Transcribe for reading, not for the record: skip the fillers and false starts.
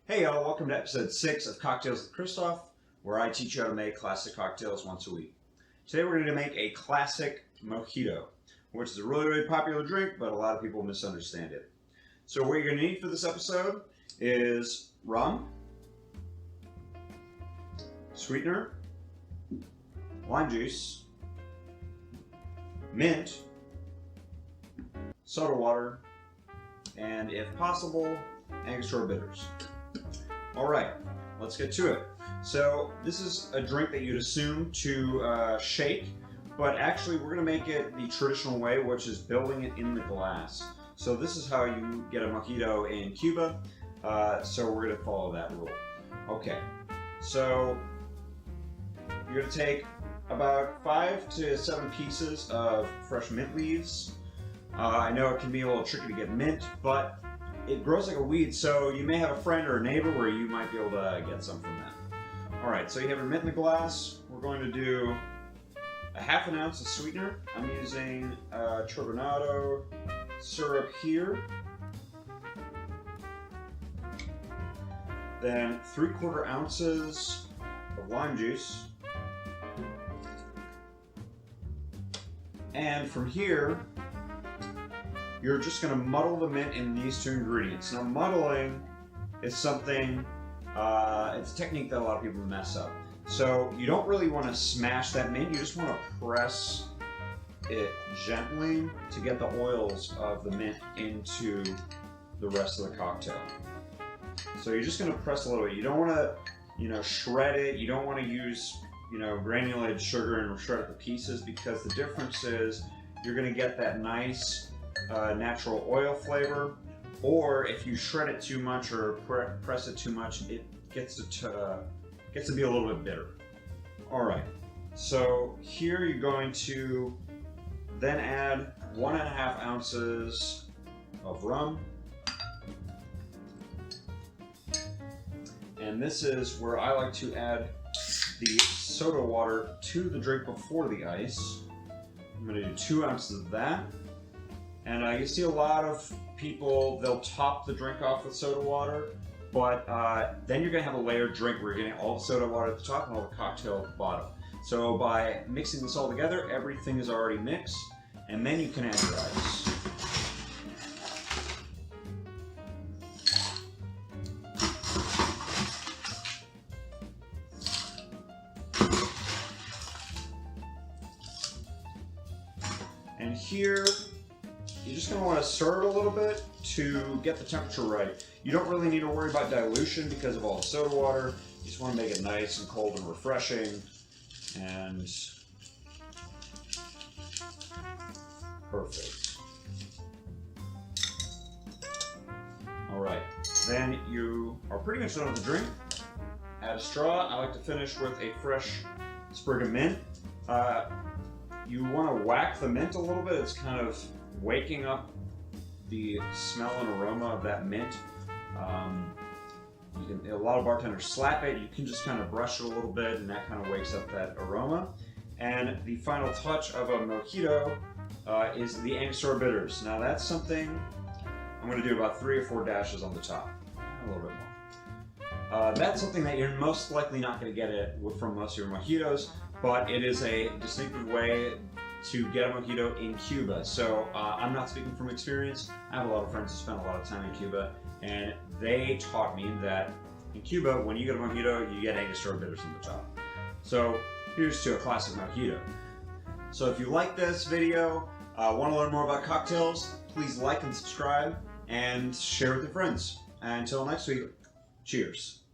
Hey y'all, welcome to episode 6 of Cocktails with Christoph, where I teach you how to make classic cocktails once a week. Today we're going to make a classic mojito, which is a really popular drink, but a lot of people misunderstand it. So what you're going to need for this episode is rum, sweetener, lime juice, mint, soda water, and if possible, Angostura bitters. Alright, let's get to it. So this is a drink that you'd assume to shake, but actually we're going to make it the traditional way, which is building it in the glass. So this is how you get a mojito in Cuba, so we're going to follow that rule. Okay, so you're going to take about 5 to 7 pieces of fresh mint leaves. I know it can be a little tricky to get mint, but it grows like a weed, so you may have a friend or a neighbor where you might be able to get some from that. Alright, so you have your mint in the glass. We're going to do a ½ ounce of sweetener. I'm using turbinado syrup here. Then 3/4 ounces of lime juice. And from here, you're just going to muddle the mint in these 2 ingredients. Now, muddling is something, it's a technique that a lot of people mess up. So you don't really want to smash that mint, you just want to press it gently to get the oils of the mint into the rest of the cocktail. So you're just going to press a little bit. You don't want to, shred it. You don't want to use, granulated sugar and shred it to pieces, because the difference is you're going to get that nice natural oil flavor, or if you shred it too much or press it too much, it gets to be a little bit bitter. Alright, so here you're going to then add 1½ ounces of rum, and this is where I like to add the soda water to the drink before the ice. I'm going to do 2 ounces of that. And you see a lot of people, they'll top the drink off with soda water, but then you're going to have a layered drink where you're getting all the soda water at the top and all the cocktail at the bottom. So by mixing this all together, everything is already mixed, and then you can add your ice. And here, you're just going to want to stir it a little bit to get the temperature right. You don't really need to worry about dilution because of all the soda water. You just want to make it nice and cold and refreshing. And perfect. Alright, then you are pretty much done with the drink. Add a straw. I like to finish with a fresh sprig of mint. You want to whack the mint a little bit. It's kind of waking up the smell and aroma of that mint. A lot of bartenders slap it. You can just kind of brush it a little bit, and that kind of wakes up that aroma. And the final touch of a mojito is the Angostura bitters. Now that's something I'm going to do about 3 or 4 dashes on the top, a little bit more. That's something that you're most likely not going to get it from most of your mojitos, but it is a distinctive way to get a mojito in Cuba. So I'm not speaking from experience. I have a lot of friends who spent a lot of time in Cuba, and they taught me that in Cuba, when you get a mojito, you get Angostura bitters on the top. So here's to a classic mojito. So if you like this video, want to learn more about cocktails, please like and subscribe, and share with your friends. And until next week, cheers.